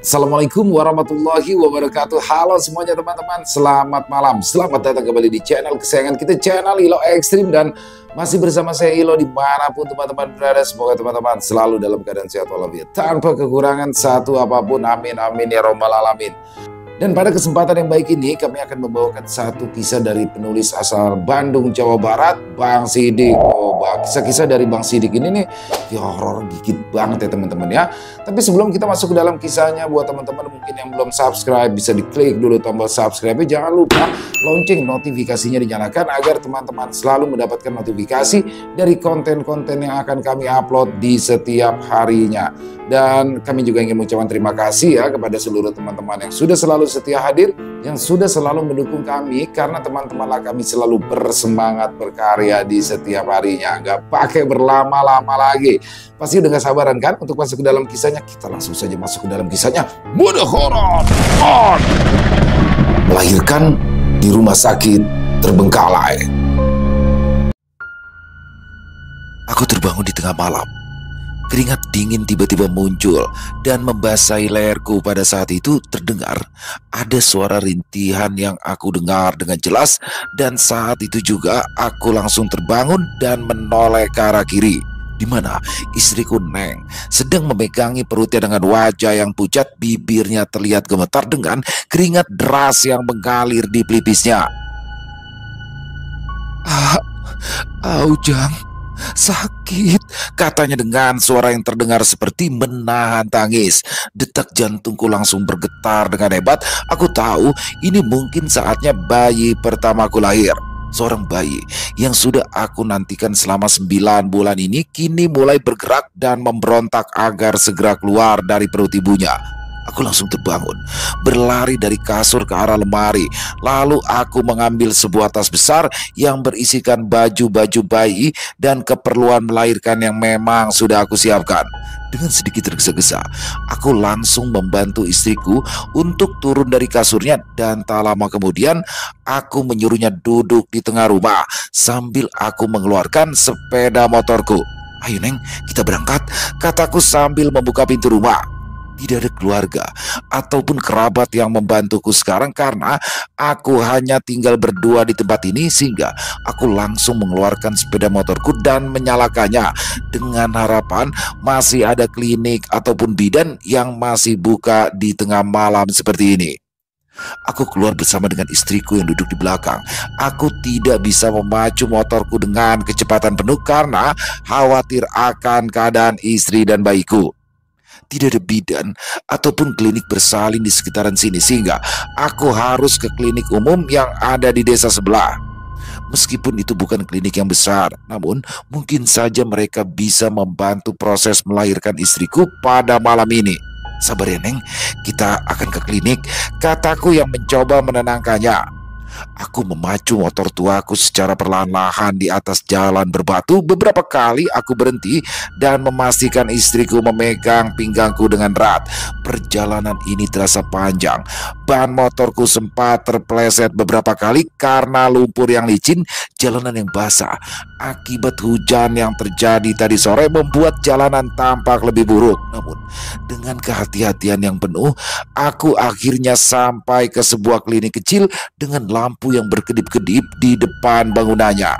Assalamualaikum warahmatullahi wabarakatuh. Halo semuanya teman-teman, selamat malam. Selamat datang kembali di channel kesayangan kita, channel Ilo Ekstrim. Dan masih bersama saya Ilo dimanapun teman-teman berada. Semoga teman-teman selalu dalam keadaan sehat walafiat, tanpa kekurangan satu apapun. Amin amin ya robbal alamin. Dan pada kesempatan yang baik ini kami akan membawakan satu kisah dari penulis asal Bandung, Jawa Barat, Bang Sidik. Oh, kisah-kisah dari Bang Sidik ini nih ya horor dikit banget ya teman-teman ya. Tapi sebelum kita masuk ke dalam kisahnya, buat teman-teman mungkin yang belum subscribe, bisa diklik dulu tombol subscribe. Jangan lupa lonceng notifikasinya dinyalakan agar teman-teman selalu mendapatkan notifikasi dari konten-konten yang akan kami upload di setiap harinya. Dan kami juga ingin mengucapkan terima kasih ya kepada seluruh teman-teman yang sudah selalu setia hadir, yang sudah selalu mendukung kami, karena teman-temanlah kami selalu bersemangat berkarya di setiap harinya. Gak pakai berlama-lama lagi. Pasti udah gak sabaran kan untuk masuk ke dalam kisahnya? Kita langsung saja masuk ke dalam kisahnya. Mode horor on! Melahirkan di rumah sakit terbengkalai. Aku terbangun di tengah malam. Keringat dingin tiba-tiba muncul dan membasahi leherku. Pada saat itu terdengar ada suara rintihan yang aku dengar dengan jelas. Dan saat itu juga aku langsung terbangun dan menoleh ke arah kiri, di mana istriku Neng sedang memegangi perutnya dengan wajah yang pucat. Bibirnya terlihat gemetar dengan keringat deras yang mengalir di pelipisnya. Ujang, sakit, katanya dengan suara yang terdengar seperti menahan tangis. Detak jantungku langsung bergetar dengan hebat. Aku tahu ini mungkin saatnya bayi pertamaku lahir. Seorang bayi yang sudah aku nantikan selama 9 bulan ini kini mulai bergerak dan memberontak agar segera keluar dari perut ibunya. Aku langsung terbangun, berlari dari kasur ke arah lemari. Lalu aku mengambil sebuah tas besar yang berisikan baju-baju bayi dan keperluan melahirkan yang memang sudah aku siapkan. Dengan sedikit tergesa-gesa, aku langsung membantu istriku untuk turun dari kasurnya. Dan tak lama kemudian, aku menyuruhnya duduk di tengah rumah sambil aku mengeluarkan sepeda motorku. "Ayo Neng, kita berangkat," kataku sambil membuka pintu rumah. Tidak ada keluarga ataupun kerabat yang membantuku sekarang karena aku hanya tinggal berdua di tempat ini, sehingga aku langsung mengeluarkan sepeda motorku dan menyalakannya dengan harapan masih ada klinik ataupun bidan yang masih buka di tengah malam seperti ini. Aku keluar bersama dengan istriku yang duduk di belakang. Aku tidak bisa memacu motorku dengan kecepatan penuh karena khawatir akan keadaan istri dan bayiku. Tidak ada bidan ataupun klinik bersalin di sekitaran sini, sehingga aku harus ke klinik umum yang ada di desa sebelah. Meskipun itu bukan klinik yang besar, namun mungkin saja mereka bisa membantu proses melahirkan istriku pada malam ini. "Sabar ya Neng, kita akan ke klinik," kataku yang mencoba menenangkannya. Aku memacu motor tuaku secara perlahan-lahan di atas jalan berbatu. Beberapa kali aku berhenti dan memastikan istriku memegang pinggangku dengan erat. Perjalanan ini terasa panjang. Ban motorku sempat terpeleset beberapa kali karena lumpur yang licin, jalanan yang basah. Akibat hujan yang terjadi tadi sore membuat jalanan tampak lebih buruk. Namun dengan kehati-hatian yang penuh, aku akhirnya sampai ke sebuah klinik kecil dengan lampu yang berkedip-kedip di depan bangunannya.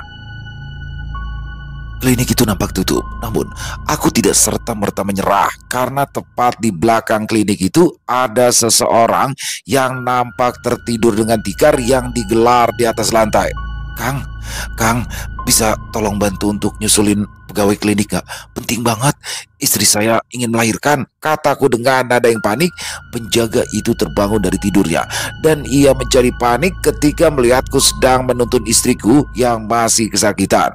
Klinik itu nampak tutup, namun aku tidak serta-merta menyerah karena tepat di belakang klinik itu ada seseorang yang nampak tertidur dengan tikar yang digelar di atas lantai. Kang, bisa tolong bantu untuk nyusulin pegawai klinik gak? Penting banget, istri saya ingin melahirkan," kataku dengan nada yang panik. Penjaga itu terbangun dari tidurnya dan ia menjadi panik ketika melihatku sedang menuntun istriku yang masih kesakitan.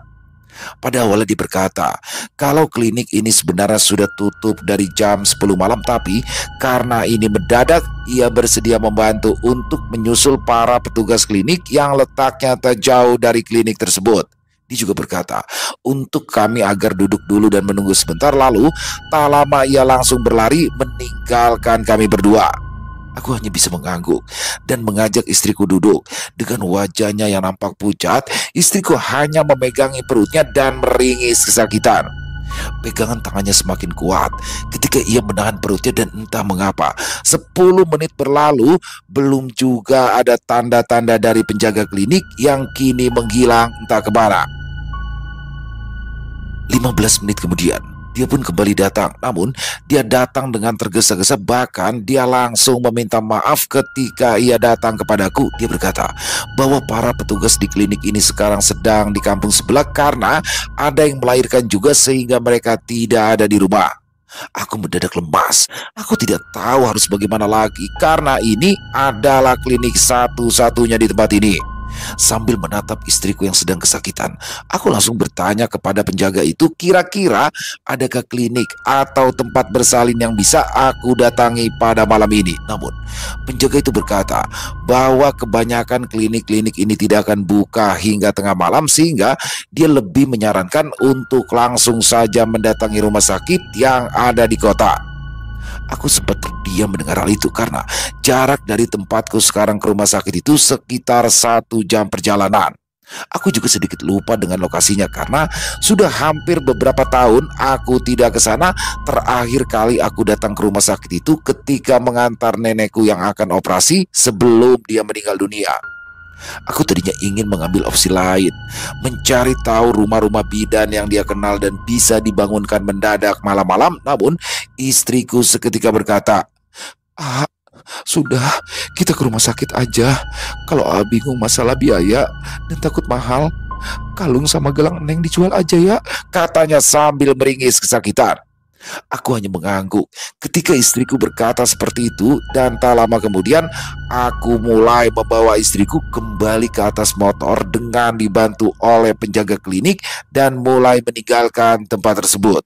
Pada awalnya dia berkata kalau klinik ini sebenarnya sudah tutup dari jam 10 malam, tapi karena ini mendadak, ia bersedia membantu untuk menyusul para petugas klinik yang letaknya tak jauh dari klinik tersebut. Dia juga berkata untuk kami agar duduk dulu dan menunggu sebentar, lalu tak lama ia langsung berlari meninggalkan kami berdua. Aku hanya bisa mengangguk dan mengajak istriku duduk. Dengan wajahnya yang nampak pucat, istriku hanya memegangi perutnya dan meringis kesakitan. Pegangan tangannya semakin kuat ketika ia menahan perutnya dan entah mengapa 10 menit berlalu belum juga ada tanda-tanda dari penjaga klinik yang kini menghilang entah kemana. 15 menit kemudian dia pun kembali datang, namun dia datang dengan tergesa-gesa, bahkan dia langsung meminta maaf ketika ia datang kepadaku. Dia berkata bahwa para petugas di klinik ini sekarang sedang di kampung sebelah karena ada yang melahirkan juga sehingga mereka tidak ada di rumah. Aku mendadak lemas. Aku tidak tahu harus bagaimana lagi karena ini adalah klinik satu-satunya di tempat ini. Sambil menatap istriku yang sedang kesakitan, aku langsung bertanya kepada penjaga itu, kira-kira adakah klinik atau tempat bersalin yang bisa aku datangi pada malam ini. Namun penjaga itu berkata bahwa kebanyakan klinik-klinik ini tidak akan buka hingga tengah malam, sehingga dia lebih menyarankan untuk langsung saja mendatangi rumah sakit yang ada di kota. Aku sempat terdiam mendengar hal itu karena jarak dari tempatku sekarang ke rumah sakit itu sekitar 1 jam perjalanan. Aku juga sedikit lupa dengan lokasinya karena sudah hampir beberapa tahun aku tidak ke sana. Terakhir kali aku datang ke rumah sakit itu ketika mengantar nenekku yang akan operasi sebelum dia meninggal dunia. Aku tadinya ingin mengambil opsi lain, mencari tahu rumah-rumah bidan yang dia kenal dan bisa dibangunkan mendadak malam-malam. Namun istriku seketika berkata, "Ah, sudah, kita ke rumah sakit aja. Kalau bingung masalah biaya dan takut mahal, kalung sama gelang Neng dijual aja ya," katanya sambil meringis kesakitan. Aku hanya mengangguk ketika istriku berkata seperti itu, dan tak lama kemudian aku mulai membawa istriku kembali ke atas motor dengan dibantu oleh penjaga klinik dan mulai meninggalkan tempat tersebut.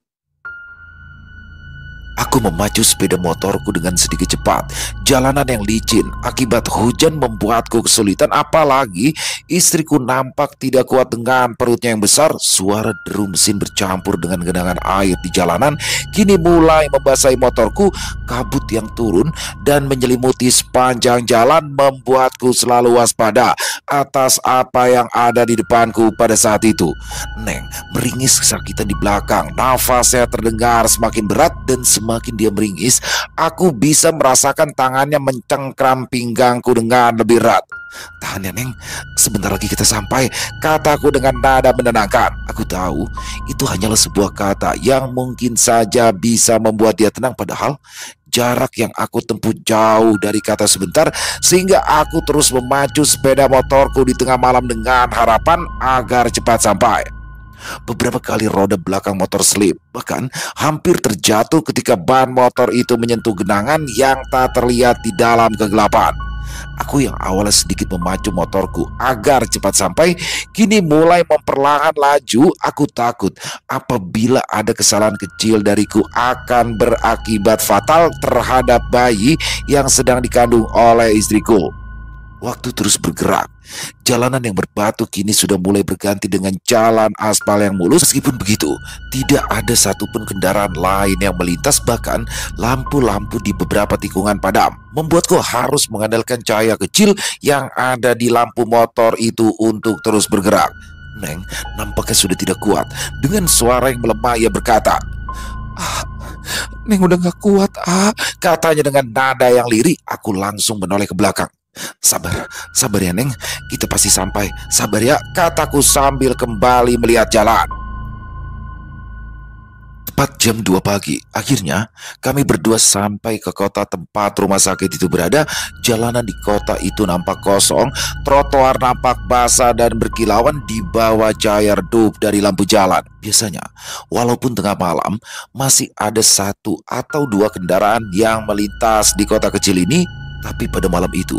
Aku memacu sepeda motorku dengan sedikit cepat. Jalanan yang licin akibat hujan membuatku kesulitan, apalagi istriku nampak tidak kuat dengan perutnya yang besar. Suara deru mesin bercampur dengan genangan air di jalanan kini mulai membasahi motorku. Kabut yang turun dan menyelimuti sepanjang jalan membuatku selalu waspada atas apa yang ada di depanku pada saat itu. Neng meringis kesakitan di belakang. Nafasnya terdengar semakin berat, dan semakin dia meringis, aku bisa merasakan tangannya mencengkram pinggangku dengan lebih erat. "Tahan ya Neng, sebentar lagi kita sampai," kataku dengan nada menenangkan. Aku tahu itu hanyalah sebuah kata yang mungkin saja bisa membuat dia tenang, padahal jarak yang aku tempuh jauh dari kata sebentar, sehingga aku terus memacu sepeda motorku di tengah malam dengan harapan agar cepat sampai. Beberapa kali roda belakang motor selip, bahkan hampir terjatuh ketika ban motor itu menyentuh genangan yang tak terlihat di dalam kegelapan. Aku yang awalnya sedikit memacu motorku agar cepat sampai, kini mulai memperlahan laju. Aku takut apabila ada kesalahan kecil dariku akan berakibat fatal terhadap bayi yang sedang dikandung oleh istriku. Waktu terus bergerak. Jalanan yang berbatu kini sudah mulai berganti dengan jalan aspal yang mulus. Meskipun begitu, tidak ada satupun kendaraan lain yang melintas, bahkan lampu-lampu di beberapa tikungan padam, membuatku harus mengandalkan cahaya kecil yang ada di lampu motor itu untuk terus bergerak. Neng nampaknya sudah tidak kuat. Dengan suara yang melemah ia berkata, "Ah, Neng udah gak kuat, katanya dengan nada yang lirih. Aku langsung menoleh ke belakang. Sabar ya Neng, kita pasti sampai. Sabar ya," kataku sambil kembali melihat jalan. Tepat jam 2 pagi, akhirnya kami berdua sampai ke kota tempat rumah sakit itu berada. Jalanan di kota itu nampak kosong, trotoar nampak basah dan berkilauan di bawah cahaya redup dari lampu jalan. Biasanya, walaupun tengah malam, masih ada 1 atau 2 kendaraan yang melintas di kota kecil ini. Tapi pada malam itu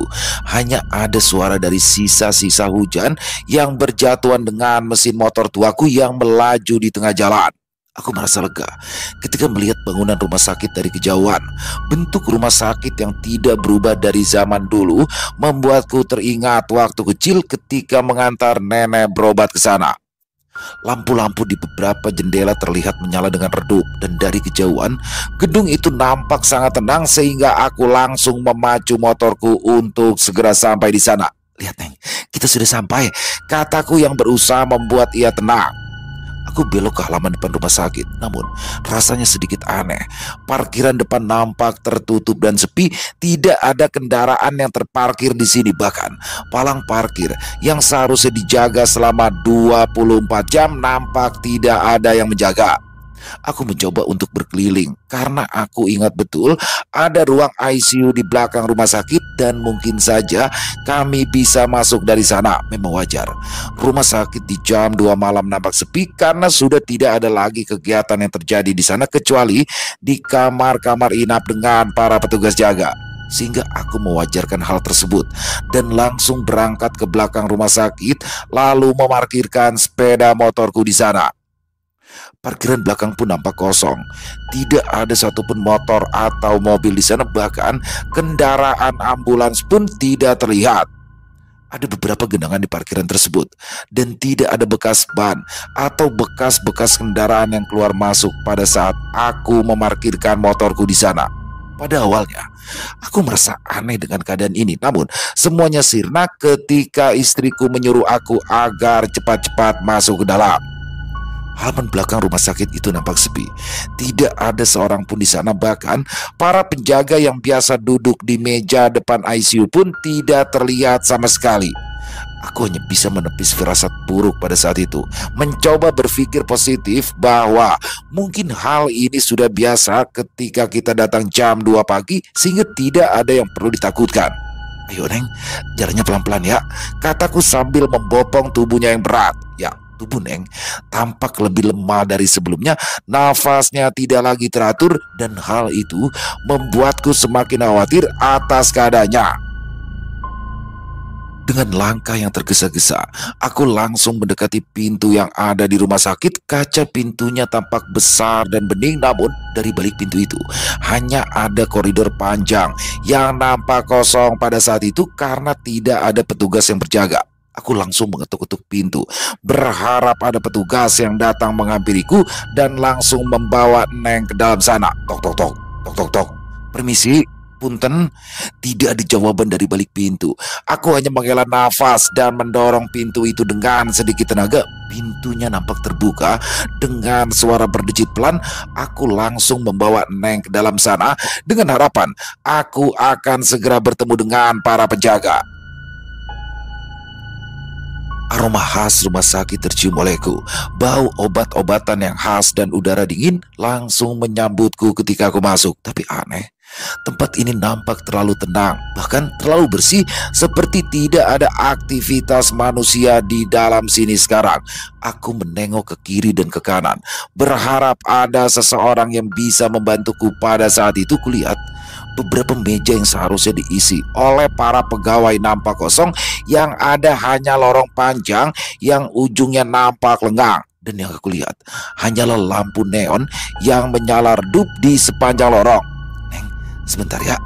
hanya ada suara dari sisa-sisa hujan yang berjatuhan dengan mesin motor tuaku yang melaju di tengah jalan. Aku merasa lega ketika melihat bangunan rumah sakit dari kejauhan. Bentuk rumah sakit yang tidak berubah dari zaman dulu membuatku teringat waktu kecil ketika mengantar nenek berobat ke sana. Lampu-lampu di beberapa jendela terlihat menyala dengan redup, dan dari kejauhan gedung itu nampak sangat tenang sehingga aku langsung memacu motorku untuk segera sampai di sana. "Lihat Neng, kita sudah sampai," kataku yang berusaha membuat ia tenang. Aku belok ke halaman depan rumah sakit. Namun, rasanya sedikit aneh. Parkiran depan nampak tertutup dan sepi. Tidak ada kendaraan yang terparkir di sini. Bahkan, palang parkir yang seharusnya dijaga selama 24 jam nampak tidak ada yang menjaga. Aku mencoba untuk berkeliling karena aku ingat betul ada ruang ICU di belakang rumah sakit dan mungkin saja kami bisa masuk dari sana. Memang wajar. Rumah sakit di jam 2 malam nampak sepi karena sudah tidak ada lagi kegiatan yang terjadi di sana kecuali di kamar-kamar inap dengan para petugas jaga. Sehingga aku mewajarkan hal tersebut dan langsung berangkat ke belakang rumah sakit lalu memarkirkan sepeda motorku di sana. Parkiran belakang pun nampak kosong. Tidak ada satupun motor atau mobil di sana, bahkan kendaraan ambulans pun tidak terlihat. Ada beberapa genangan di parkiran tersebut dan tidak ada bekas ban atau bekas-bekas kendaraan yang keluar masuk pada saat aku memarkirkan motorku di sana. Pada awalnya, aku merasa aneh dengan keadaan ini. Namun, semuanya sirna ketika istriku menyuruh aku agar cepat-cepat masuk ke dalam. Halaman belakang rumah sakit itu nampak sepi. Tidak ada seorang pun di sana, bahkan para penjaga yang biasa duduk di meja depan ICU pun tidak terlihat sama sekali. Aku hanya bisa menepis firasat buruk pada saat itu, mencoba berpikir positif bahwa mungkin hal ini sudah biasa ketika kita datang jam 2 pagi sehingga tidak ada yang perlu ditakutkan. Ayo Neng, jalannya pelan-pelan ya, kataku sambil membopong tubuhnya yang berat. Ya, tubuh Neng tampak lebih lemah dari sebelumnya, nafasnya tidak lagi teratur dan hal itu membuatku semakin khawatir atas keadaannya. Dengan langkah yang tergesa-gesa, aku langsung mendekati pintu yang ada di rumah sakit. Kaca pintunya tampak besar dan bening, namun dari balik pintu itu hanya ada koridor panjang yang nampak kosong pada saat itu karena tidak ada petugas yang berjaga. Aku langsung mengetuk-ketuk pintu, berharap ada petugas yang datang menghampiriku dan langsung membawa Neng ke dalam sana. Tok tok tok, tok tok tok. Permisi, punten. Tidak ada jawaban dari balik pintu. Aku hanya menghela nafas dan mendorong pintu itu dengan sedikit tenaga. Pintunya nampak terbuka dengan suara berdecit pelan. Aku langsung membawa Neng ke dalam sana dengan harapan aku akan segera bertemu dengan para penjaga. Aroma khas rumah sakit tercium olehku. Bau obat-obatan yang khas dan udara dingin langsung menyambutku ketika aku masuk. Tapi aneh, tempat ini nampak terlalu tenang, bahkan terlalu bersih, seperti tidak ada aktivitas manusia di dalam sini sekarang. Aku menengok ke kiri dan ke kanan, berharap ada seseorang yang bisa membantuku. Pada saat itu kulihat beberapa meja yang seharusnya diisi oleh para pegawai nampak kosong. Yang ada hanya lorong panjang yang ujungnya nampak lengang. Dan yang aku lihat hanyalah lampu neon yang menyala redup di sepanjang lorong. Neng, sebentar ya,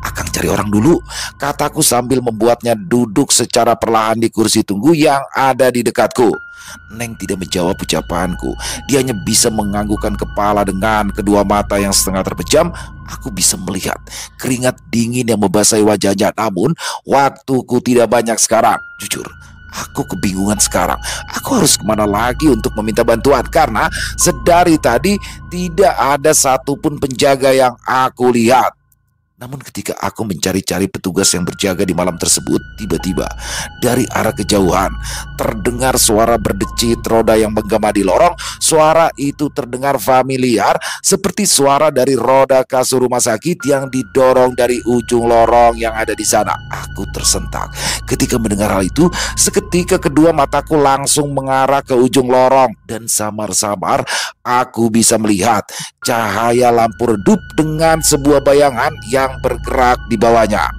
akang cari orang dulu, kataku sambil membuatnya duduk secara perlahan di kursi tunggu yang ada di dekatku. Neng tidak menjawab ucapanku. Dia hanya bisa menganggukkan kepala dengan kedua mata yang setengah terpejam. Aku bisa melihat keringat dingin yang membasahi wajahnya. Namun waktuku tidak banyak sekarang. Jujur, aku kebingungan sekarang. Aku harus kemana lagi untuk meminta bantuan, karena sedari tadi tidak ada satupun penjaga yang aku lihat. Namun ketika aku mencari-cari petugas yang berjaga di malam tersebut, tiba-tiba dari arah kejauhan terdengar suara berdecit roda yang menggema di lorong. Suara itu terdengar familiar, seperti suara dari roda kasur rumah sakit yang didorong dari ujung lorong yang ada di sana. Aku tersentak ketika mendengar hal itu. Seketika kedua mataku langsung mengarah ke ujung lorong dan samar-samar aku bisa melihat cahaya lampu redup dengan sebuah bayangan yang bergerak di bawahnya.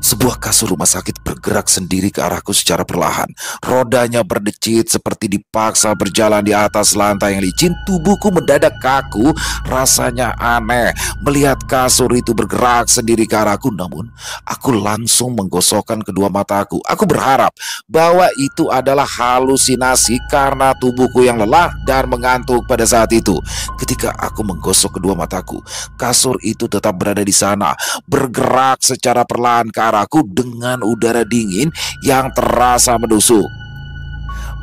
Sebuah kasur rumah sakit bergerak sendiri ke arahku secara perlahan. Rodanya berdecit seperti dipaksa berjalan di atas lantai yang licin. Tubuhku mendadak kaku. Rasanya aneh melihat kasur itu bergerak sendiri ke arahku. Namun aku langsung menggosokkan kedua mataku. Aku berharap bahwa itu adalah halusinasi karena tubuhku yang lelah dan mengantuk pada saat itu. Ketika aku menggosok kedua mataku, kasur itu tetap berada di sana, bergerak secara perlahan ke arahku dengan udara dingin yang terasa menusuk.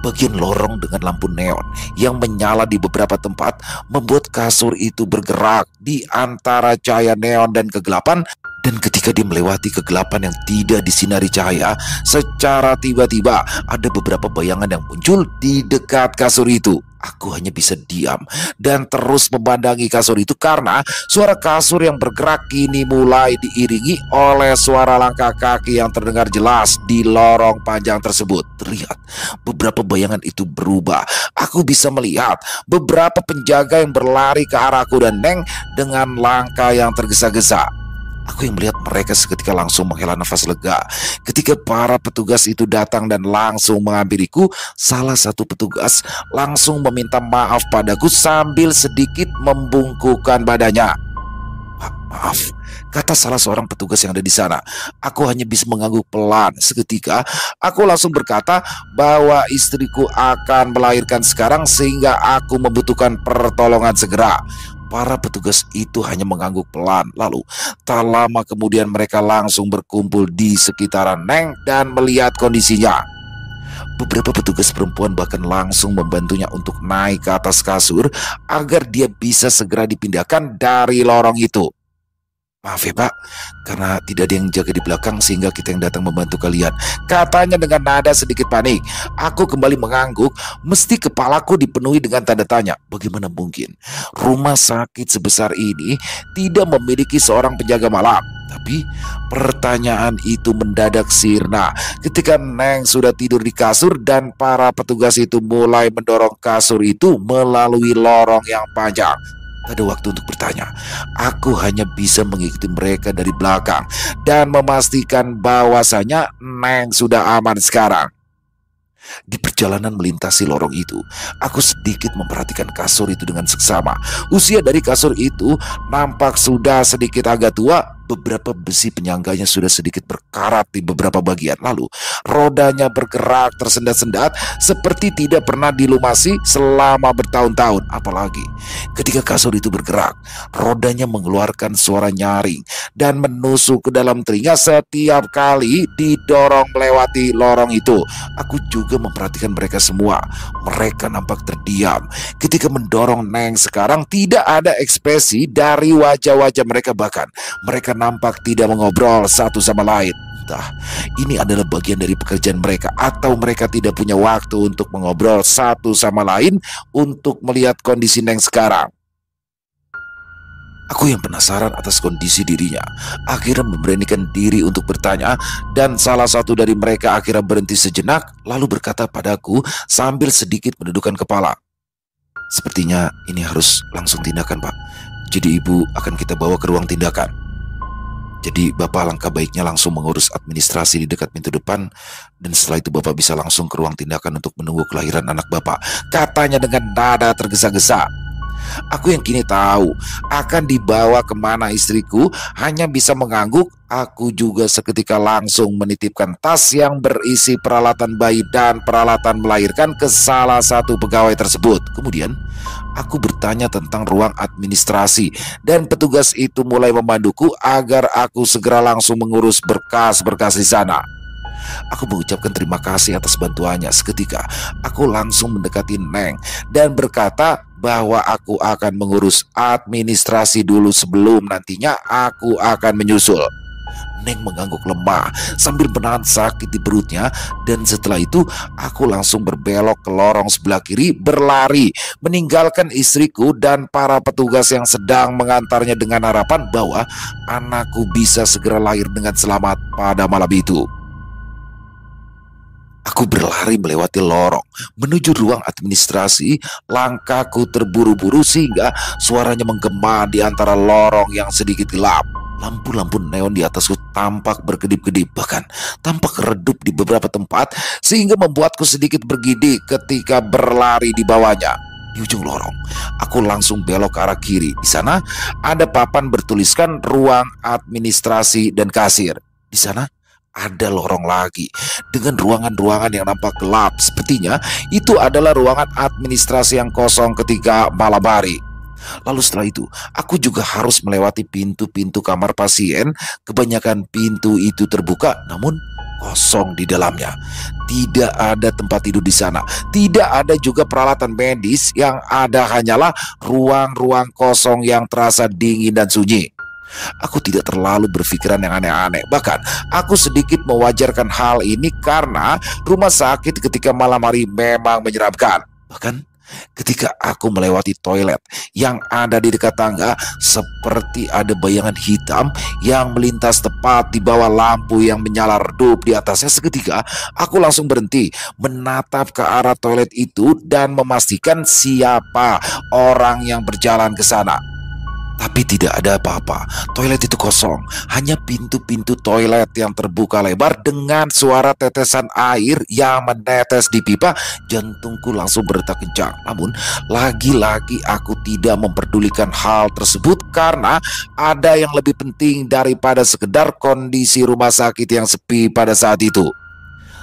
Bagian lorong dengan lampu neon yang menyala di beberapa tempat membuat kasur itu bergerak di antara cahaya neon dan kegelapan. Dan ketika dia melewati kegelapan yang tidak disinari cahaya, secara tiba-tiba ada beberapa bayangan yang muncul di dekat kasur itu. Aku hanya bisa diam dan terus memandangi kasur itu karena suara kasur yang bergerak kini mulai diiringi oleh suara langkah kaki yang terdengar jelas di lorong panjang tersebut. Terlihat beberapa bayangan itu berubah. Aku bisa melihat beberapa penjaga yang berlari ke arahku dan Neng dengan langkah yang tergesa-gesa. Aku yang melihat mereka seketika langsung menghela nafas lega. Ketika para petugas itu datang dan langsung menghampiriku, salah satu petugas langsung meminta maaf padaku sambil sedikit membungkukkan badannya. Maaf, kata salah seorang petugas yang ada di sana. Aku hanya bisa mengangguk pelan. Seketika, aku langsung berkata bahwa istriku akan melahirkan sekarang sehingga aku membutuhkan pertolongan segera. Para petugas itu hanya mengangguk pelan. Lalu, tak lama kemudian mereka langsung berkumpul di sekitaran Neng dan melihat kondisinya. Beberapa petugas perempuan bahkan langsung membantunya untuk naik ke atas kasur agar dia bisa segera dipindahkan dari lorong itu. Maaf ya Pak, karena tidak ada yang jaga di belakang sehingga kita yang datang membantu kalian, katanya dengan nada sedikit panik. Aku kembali mengangguk, mesti kepalaku dipenuhi dengan tanda tanya. Bagaimana mungkin rumah sakit sebesar ini tidak memiliki seorang penjaga malam? Tapi pertanyaan itu mendadak sirna ketika Neng sudah tidur di kasur dan para petugas itu mulai mendorong kasur itu melalui lorong yang panjang. Tak ada waktu untuk bertanya. Aku hanya bisa mengikuti mereka dari belakang dan memastikan bahwasanya Neng sudah aman sekarang. Di perjalanan melintasi lorong itu, aku sedikit memperhatikan kasur itu dengan seksama. Usia dari kasur itu nampak sudah sedikit agak tua. Beberapa besi penyangganya sudah sedikit berkarat di beberapa bagian. Lalu rodanya bergerak tersendat-sendat seperti tidak pernah dilumasi selama bertahun-tahun. Apalagi ketika kasur itu bergerak, rodanya mengeluarkan suara nyaring dan menusuk ke dalam telinga setiap kali didorong melewati lorong itu. Aku juga memperhatikan mereka semua. Mereka nampak terdiam ketika mendorong Neng sekarang. Tidak ada ekspresi dari wajah-wajah mereka, bahkan mereka nampak tidak mengobrol satu sama lain. Entah ini adalah bagian dari pekerjaan mereka atau mereka tidak punya waktu untuk mengobrol satu sama lain untuk melihat kondisi Neng sekarang. Aku yang penasaran atas kondisi dirinya akhirnya memberanikan diri untuk bertanya, dan salah satu dari mereka akhirnya berhenti sejenak lalu berkata padaku sambil sedikit menundukkan kepala. Sepertinya ini harus langsung tindakan, Pak. Jadi ibu akan kita bawa ke ruang tindakan. Jadi Bapak langkah baiknya langsung mengurus administrasi di dekat pintu depan, dan setelah itu Bapak bisa langsung ke ruang tindakan untuk menunggu kelahiran anak Bapak, katanya dengan nada tergesa-gesa. Aku yang kini tahu akan dibawa kemana istriku hanya bisa mengangguk. Aku juga seketika langsung menitipkan tas yang berisi peralatan bayi dan peralatan melahirkan ke salah satu pegawai tersebut. Kemudian aku bertanya tentang ruang administrasi dan petugas itu mulai memanduku agar aku segera langsung mengurus berkas-berkas di sana. Aku mengucapkan terima kasih atas bantuannya. Seketika aku langsung mendekati Neng dan berkata bahwa aku akan mengurus administrasi dulu sebelum nantinya aku akan menyusul. Neng mengangguk lemah sambil menahan sakit di perutnya, dan setelah itu aku langsung berbelok ke lorong sebelah kiri, berlari meninggalkan istriku dan para petugas yang sedang mengantarnya dengan harapan bahwa anakku bisa segera lahir dengan selamat pada malam itu. Aku berlari melewati lorong menuju ruang administrasi. Langkahku terburu-buru sehingga suaranya menggema di antara lorong yang sedikit gelap. Lampu-lampu neon di atasku tampak berkedip-kedip, bahkan tampak redup di beberapa tempat sehingga membuatku sedikit bergidik ketika berlari di bawahnya. Di ujung lorong, aku langsung belok ke arah kiri. Di sana ada papan bertuliskan ruang administrasi dan kasir. Di sana ada lorong lagi dengan ruangan-ruangan yang nampak gelap. Sepertinya itu adalah ruangan administrasi yang kosong ketika malam hari. Lalu setelah itu, aku juga harus melewati pintu-pintu kamar pasien. Kebanyakan pintu itu terbuka, namun kosong di dalamnya. Tidak ada tempat tidur di sana. Tidak ada juga peralatan medis. Yang ada hanyalah ruang-ruang kosong yang terasa dingin dan sunyi. Aku tidak terlalu berpikiran yang aneh-aneh. Bahkan aku sedikit mewajarkan hal ini karena rumah sakit ketika malam hari memang menyeramkan. Bahkan ketika aku melewati toilet yang ada di dekat tangga, seperti ada bayangan hitam yang melintas tepat di bawah lampu yang menyala redup di atasnya. Seketika aku langsung berhenti menatap ke arah toilet itu dan memastikan siapa orang yang berjalan ke sana. Tapi tidak ada apa-apa. Toilet itu kosong. Hanya pintu-pintu toilet yang terbuka lebar dengan suara tetesan air yang menetes di pipa. Jantungku langsung berdetak kencang. Namun, lagi-lagi aku tidak memperdulikan hal tersebut karena ada yang lebih penting daripada sekedar kondisi rumah sakit yang sepi pada saat itu.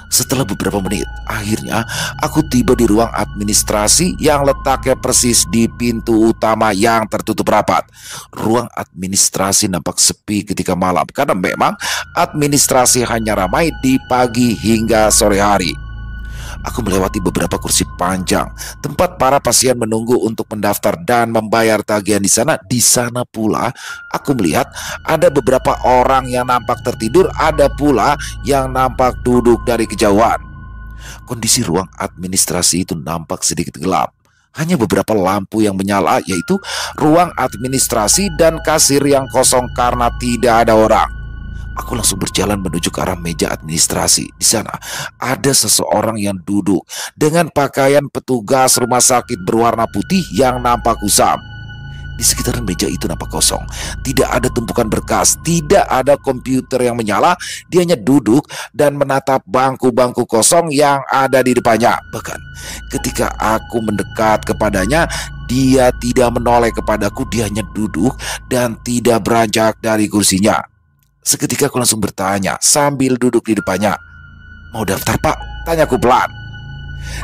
Setelah beberapa menit, akhirnya aku tiba di ruang administrasi yang letaknya persis di pintu utama yang tertutup rapat. Ruang administrasi nampak sepi ketika malam karena memang administrasi hanya ramai di pagi hingga sore hari. Aku melewati beberapa kursi panjang, tempat para pasien menunggu untuk mendaftar dan membayar tagihan di sana. Di sana pula, aku melihat ada beberapa orang yang nampak tertidur, ada pula yang nampak duduk dari kejauhan. Kondisi ruang administrasi itu nampak sedikit gelap. Hanya beberapa lampu yang menyala, yaitu ruang administrasi dan kasir yang kosong karena tidak ada orang. Aku langsung berjalan menuju ke arah meja administrasi. Di sana ada seseorang yang duduk dengan pakaian petugas rumah sakit berwarna putih yang nampak kusam. Di sekitaran meja itu nampak kosong. Tidak ada tumpukan berkas, tidak ada komputer yang menyala. Dia hanya duduk dan menatap bangku-bangku kosong yang ada di depannya. Bahkan ketika aku mendekat kepadanya, dia tidak menoleh kepadaku. Dia hanya duduk dan tidak beranjak dari kursinya. Seketika aku langsung bertanya sambil duduk di depannya, "Mau daftar, Pak?" tanyaku pelan.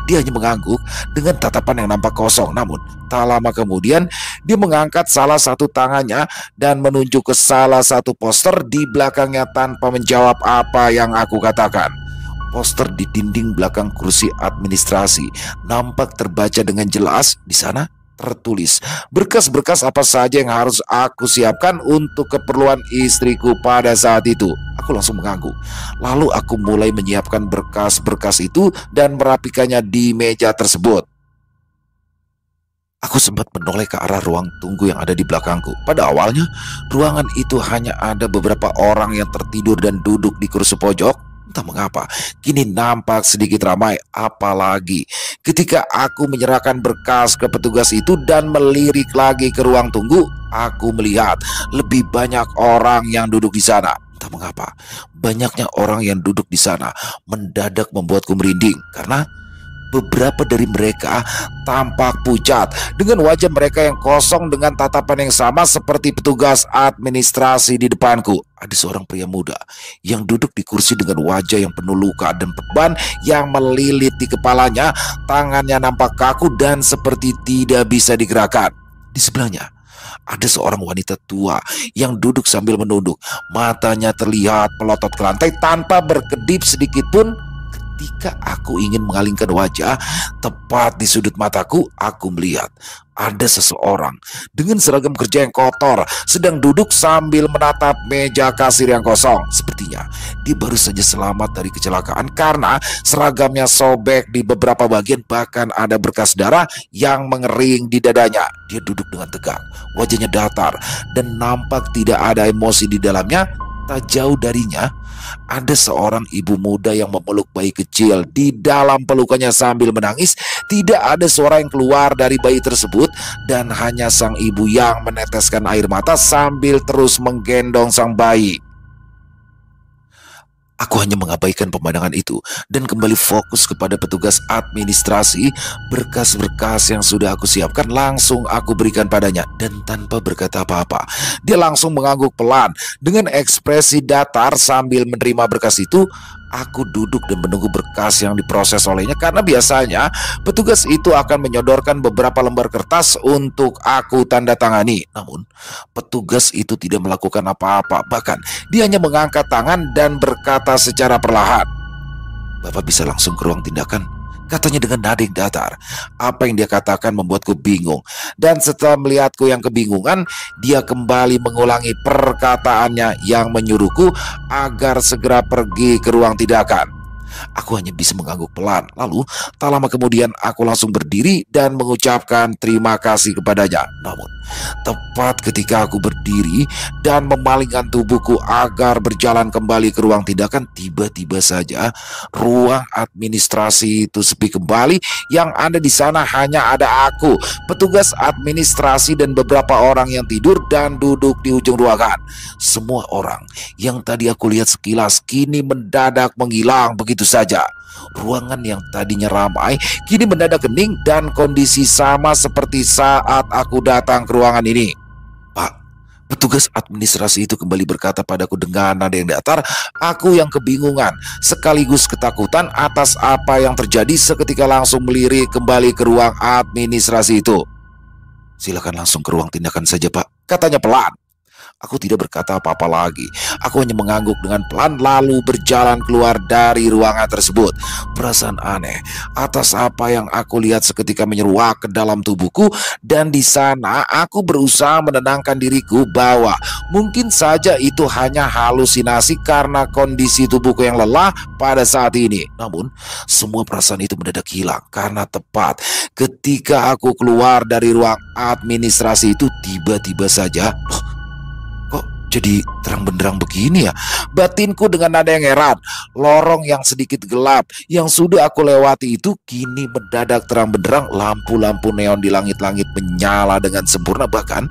Dia hanya mengangguk dengan tatapan yang nampak kosong. Namun tak lama kemudian dia mengangkat salah satu tangannya dan menunjuk ke salah satu poster di belakangnya tanpa menjawab apa yang aku katakan. Poster di dinding belakang kursi administrasi nampak terbaca dengan jelas. Di sana tertulis berkas-berkas apa saja yang harus aku siapkan untuk keperluan istriku pada saat itu. Aku langsung mengangguk. Lalu aku mulai menyiapkan berkas-berkas itu dan merapikannya di meja tersebut. Aku sempat menoleh ke arah ruang tunggu yang ada di belakangku. Pada awalnya, ruangan itu hanya ada beberapa orang yang tertidur dan duduk di kursi pojok. Entah mengapa, kini nampak sedikit ramai. Apalagi ketika aku menyerahkan berkas ke petugas itu dan melirik lagi ke ruang tunggu, aku melihat lebih banyak orang yang duduk di sana. Entah mengapa, banyaknya orang yang duduk di sana mendadak membuatku merinding karena beberapa dari mereka tampak pucat dengan wajah mereka yang kosong dengan tatapan yang sama seperti petugas administrasi di depanku. Ada seorang pria muda yang duduk di kursi dengan wajah yang penuh luka dan beban yang melilit di kepalanya. Tangannya nampak kaku dan seperti tidak bisa digerakkan. Di sebelahnya ada seorang wanita tua yang duduk sambil menunduk. Matanya terlihat melotot ke lantai tanpa berkedip sedikit pun. Ketika aku ingin mengalingkan wajah, tepat di sudut mataku, aku melihat ada seseorang dengan seragam kerja yang kotor sedang duduk sambil menatap meja kasir yang kosong. Sepertinya dia baru saja selamat dari kecelakaan karena seragamnya sobek di beberapa bagian, bahkan ada berkas darah yang mengering di dadanya. Dia duduk dengan tegak, wajahnya datar dan nampak tidak ada emosi di dalamnya. Tak jauh darinya ada seorang ibu muda yang memeluk bayi kecil di dalam pelukannya sambil menangis. Tidak ada suara yang keluar dari bayi tersebut dan hanya sang ibu yang meneteskan air mata sambil terus menggendong sang bayi. Aku hanya mengabaikan pemandangan itu dan kembali fokus kepada petugas administrasi. Berkas-berkas yang sudah aku siapkan langsung aku berikan padanya, dan tanpa berkata apa-apa, dia langsung mengangguk pelan dengan ekspresi datar sambil menerima berkas itu. Aku duduk dan menunggu berkas yang diproses olehnya karena biasanya petugas itu akan menyodorkan beberapa lembar kertas untuk aku tanda tangani. Namun, petugas itu tidak melakukan apa-apa. Bahkan, dia hanya mengangkat tangan dan berkata secara perlahan, "Bapak bisa langsung ke ruang tindakan," katanya dengan nada yang datar. Apa yang dia katakan membuatku bingung. Dan setelah melihatku yang kebingungan, dia kembali mengulangi perkataannya yang menyuruhku agar segera pergi ke ruang tindakan. Aku hanya bisa mengangguk pelan. Lalu, tak lama kemudian aku langsung berdiri dan mengucapkan terima kasih kepadanya. Namun, tepat ketika aku berdiri dan memalingkan tubuhku agar berjalan kembali ke ruang tindakan, tiba-tiba saja ruang administrasi itu sepi kembali. Yang ada di sana hanya ada aku, petugas administrasi, dan beberapa orang yang tidur dan duduk di ujung ruangan. Semua orang yang tadi aku lihat sekilas kini mendadak menghilang begitu saja. Ruangan yang tadinya ramai kini mendadak hening dan kondisi sama seperti saat aku datang ke ruangan ini. "Pak," petugas administrasi itu kembali berkata padaku dengan nada yang datar. Aku yang kebingungan sekaligus ketakutan atas apa yang terjadi seketika langsung melirik kembali ke ruang administrasi itu. "Silakan langsung ke ruang tindakan saja, Pak," katanya pelan. Aku tidak berkata apa-apa lagi. Aku hanya mengangguk dengan pelan lalu berjalan keluar dari ruangan tersebut. Perasaan aneh atas apa yang aku lihat seketika menyeruak ke dalam tubuhku, dan di sana aku berusaha menenangkan diriku bahwa mungkin saja itu hanya halusinasi karena kondisi tubuhku yang lelah pada saat ini. Namun, semua perasaan itu mendadak hilang karena tepat ketika aku keluar dari ruang administrasi itu, tiba-tiba saja, jadi terang benderang begini ya? Batinku dengan nada yang heran. Lorong yang sedikit gelap yang sudah aku lewati itu kini mendadak terang benderang. Lampu-lampu neon di langit-langit menyala dengan sempurna. Bahkan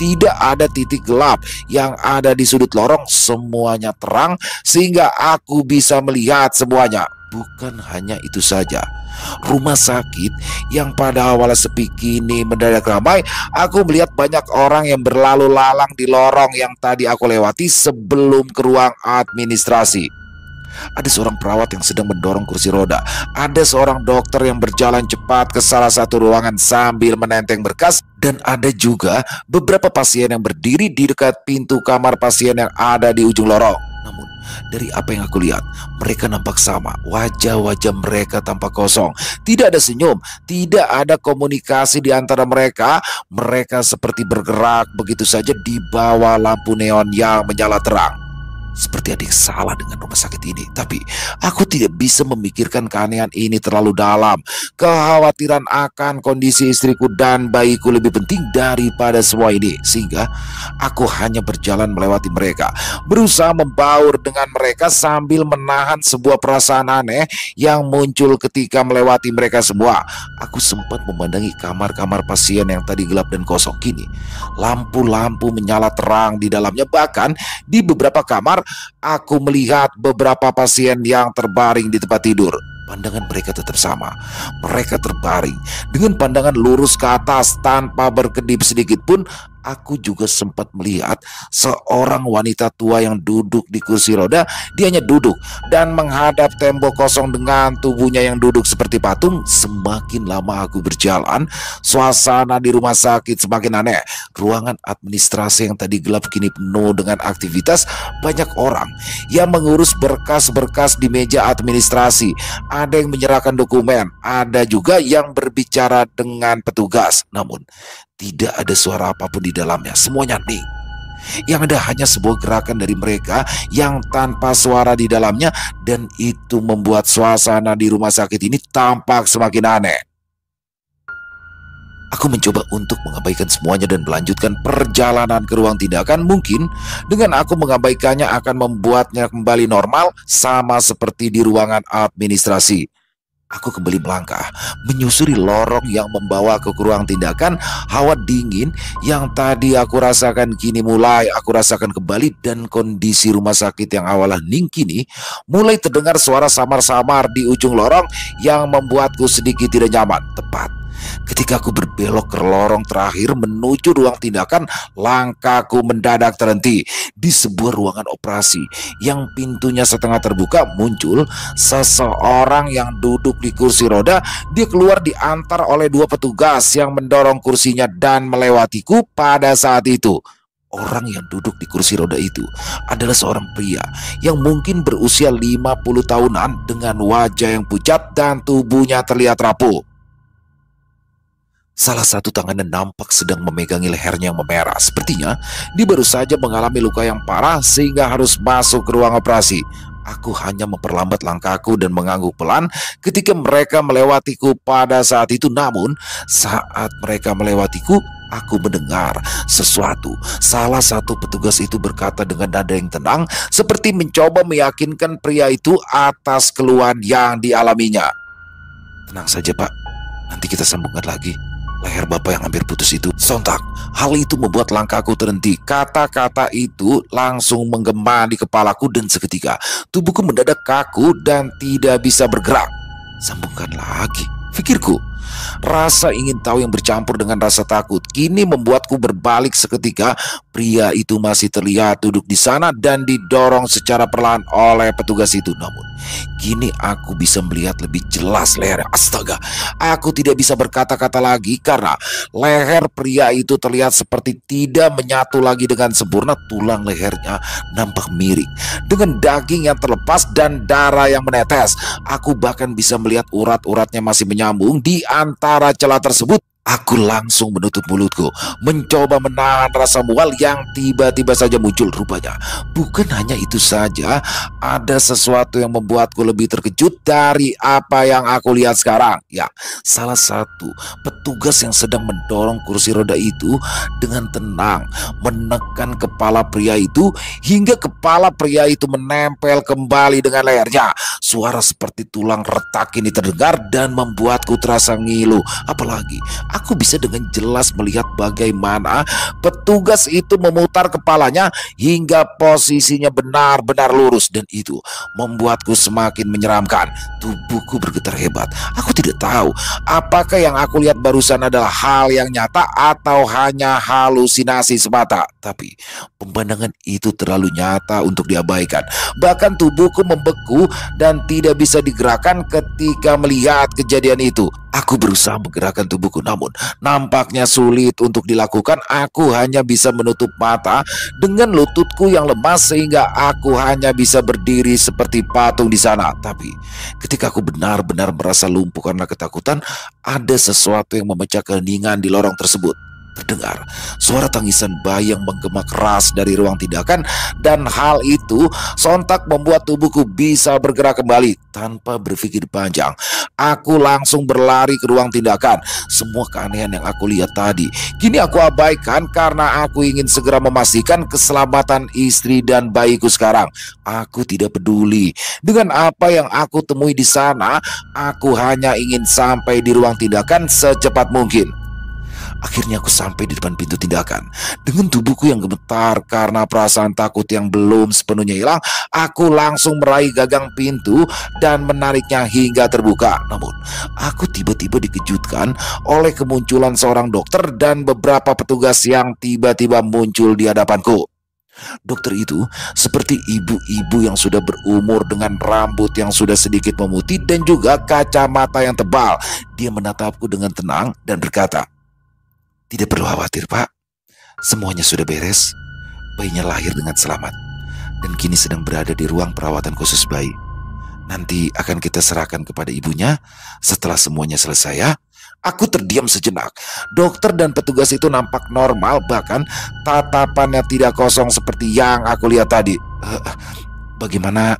tidak ada titik gelap yang ada di sudut lorong. Semuanya terang sehingga aku bisa melihat semuanya. Bukan hanya itu saja, rumah sakit yang pada awalnya sepi kini mendadak ramai. Aku melihat banyak orang yang berlalu lalang di lorong yang tadi aku lewati sebelum ke ruang administrasi. Ada seorang perawat yang sedang mendorong kursi roda. Ada seorang dokter yang berjalan cepat ke salah satu ruangan sambil menenteng berkas. Dan ada juga beberapa pasien yang berdiri di dekat pintu kamar pasien yang ada di ujung lorong. Namun, dari apa yang aku lihat, mereka nampak sama. Wajah-wajah mereka tampak kosong. Tidak ada senyum, tidak ada komunikasi di antara mereka. Mereka seperti bergerak begitu saja di bawah lampu neon yang menyala terang. Seperti ada yang salah dengan rumah sakit ini. Tapi aku tidak bisa memikirkan keanehan ini terlalu dalam. Kekhawatiran akan kondisi istriku dan bayiku lebih penting daripada semua ini. Sehingga aku hanya berjalan melewati mereka, berusaha membaur dengan mereka sambil menahan sebuah perasaan aneh yang muncul ketika melewati mereka semua. Aku sempat memandangi kamar-kamar pasien yang tadi gelap dan kosong. Kini lampu-lampu menyala terang di dalamnya. Bahkan di beberapa kamar aku melihat beberapa pasien yang terbaring di tempat tidur. Pandangan mereka tetap sama. Mereka terbaring dengan pandangan lurus ke atas tanpa berkedip sedikit pun. Aku juga sempat melihat seorang wanita tua yang duduk di kursi roda. Dia hanya duduk dan menghadap tembok kosong dengan tubuhnya yang duduk seperti patung. Semakin lama aku berjalan, suasana di rumah sakit semakin aneh. Ruangan administrasi yang tadi gelap kini penuh dengan aktivitas. Banyak orang yang mengurus berkas-berkas di meja administrasi. Ada yang menyerahkan dokumen, ada juga yang berbicara dengan petugas. Namun tidak ada suara apapun di dalamnya. Semuanya hening. Yang ada hanya sebuah gerakan dari mereka yang tanpa suara di dalamnya. Dan itu membuat suasana di rumah sakit ini tampak semakin aneh. Aku mencoba untuk mengabaikan semuanya dan melanjutkan perjalanan ke ruang tindakan. Mungkin dengan aku mengabaikannya akan membuatnya kembali normal, sama seperti di ruangan administrasi. Aku kembali melangkah, menyusuri lorong yang membawa ke ruang tindakan. Hawa dingin yang tadi aku rasakan kini mulai aku rasakan kembali. Dan kondisi rumah sakit yang awalnya hening kini mulai terdengar suara samar-samar di ujung lorong yang membuatku sedikit tidak nyaman. Tepat Ketika aku berbelok ke lorong terakhir menuju ruang tindakan, langkahku mendadak terhenti. Di sebuah ruangan operasi yang pintunya setengah terbuka, muncul seseorang yang duduk di kursi roda. Dia keluar diantar oleh dua petugas yang mendorong kursinya dan melewatiku pada saat itu. Orang yang duduk di kursi roda itu adalah seorang pria yang mungkin berusia 50 tahunan dengan wajah yang pucat dan tubuhnya terlihat rapuh. Salah satu tangannya nampak sedang memegangi lehernya yang memerah. Sepertinya dia baru saja mengalami luka yang parah sehingga harus masuk ke ruang operasi. Aku hanya memperlambat langkahku dan mengangguk pelan ketika mereka melewatiku pada saat itu. Namun, saat mereka melewatiku, aku mendengar sesuatu. Salah satu petugas itu berkata dengan nada yang tenang, seperti mencoba meyakinkan pria itu atas keluhan yang dialaminya. "Tenang saja, Pak. Nanti kita sambungkan lagi. Leher Bapak yang hampir putus itu." Sontak, hal itu membuat langkahku terhenti. Kata-kata itu langsung menggema di kepalaku dan seketika tubuhku mendadak kaku dan tidak bisa bergerak. Sambungkan lagi, pikirku. Rasa ingin tahu yang bercampur dengan rasa takut kini membuatku berbalik seketika. Pria itu masih terlihat duduk di sana dan didorong secara perlahan oleh petugas itu. Namun, kini aku bisa melihat lebih jelas lehernya. Astaga, aku tidak bisa berkata-kata lagi karena leher pria itu terlihat seperti tidak menyatu lagi dengan sempurna. Tulang lehernya nampak miring dengan daging yang terlepas dan darah yang menetes. Aku bahkan bisa melihat urat-uratnya masih menyambung di antara celah tersebut. Aku langsung menutup mulutku, mencoba menahan rasa mual yang tiba-tiba saja muncul. Rupanya bukan hanya itu saja, ada sesuatu yang membuatku lebih terkejut dari apa yang aku lihat sekarang. Ya, salah satu petugas yang sedang mendorong kursi roda itu dengan tenang menekan kepala pria itu hingga kepala pria itu menempel kembali dengan lehernya. Suara seperti tulang retak ini terdengar dan membuatku terasa ngilu. Apalagi aku bisa dengan jelas melihat bagaimana petugas itu memutar kepalanya hingga posisinya benar-benar lurus, dan itu membuatku semakin menyeramkan. Tubuhku bergetar hebat. Aku tidak tahu apakah yang aku lihat barusan adalah hal yang nyata atau hanya halusinasi semata. Tapi pemandangan itu terlalu nyata untuk diabaikan. Bahkan tubuhku membeku dan tidak bisa digerakkan ketika melihat kejadian itu. Aku berusaha menggerakkan tubuhku, namun nampaknya sulit untuk dilakukan. Aku hanya bisa menutup mata dengan lututku yang lemas sehingga aku hanya bisa berdiri seperti patung di sana. Tapi ketika aku benar-benar merasa lumpuh karena ketakutan, ada sesuatu yang memecah keheningan di lorong tersebut. Terdengar suara tangisan bayi yang menggema keras dari ruang tindakan, dan hal itu sontak membuat tubuhku bisa bergerak kembali. Tanpa berpikir panjang, aku langsung berlari ke ruang tindakan. Semua keanehan yang aku lihat tadi kini aku abaikan karena aku ingin segera memastikan keselamatan istri dan bayiku sekarang. Aku tidak peduli dengan apa yang aku temui di sana. Aku hanya ingin sampai di ruang tindakan secepat mungkin. Akhirnya aku sampai di depan pintu tindakan. Dengan tubuhku yang gemetar karena perasaan takut yang belum sepenuhnya hilang, aku langsung meraih gagang pintu dan menariknya hingga terbuka. Namun, aku tiba-tiba dikejutkan oleh kemunculan seorang dokter dan beberapa petugas yang tiba-tiba muncul di hadapanku. Dokter itu seperti ibu-ibu yang sudah berumur dengan rambut yang sudah sedikit memutih dan juga kacamata yang tebal. Dia menatapku dengan tenang dan berkata, "Tidak perlu khawatir, Pak. Semuanya sudah beres. Bayinya lahir dengan selamat dan kini sedang berada di ruang perawatan khusus bayi. Nanti akan kita serahkan kepada ibunya setelah semuanya selesai ya." Aku terdiam sejenak. Dokter dan petugas itu nampak normal, bahkan tatapannya tidak kosong seperti yang aku lihat tadi. Bagaimana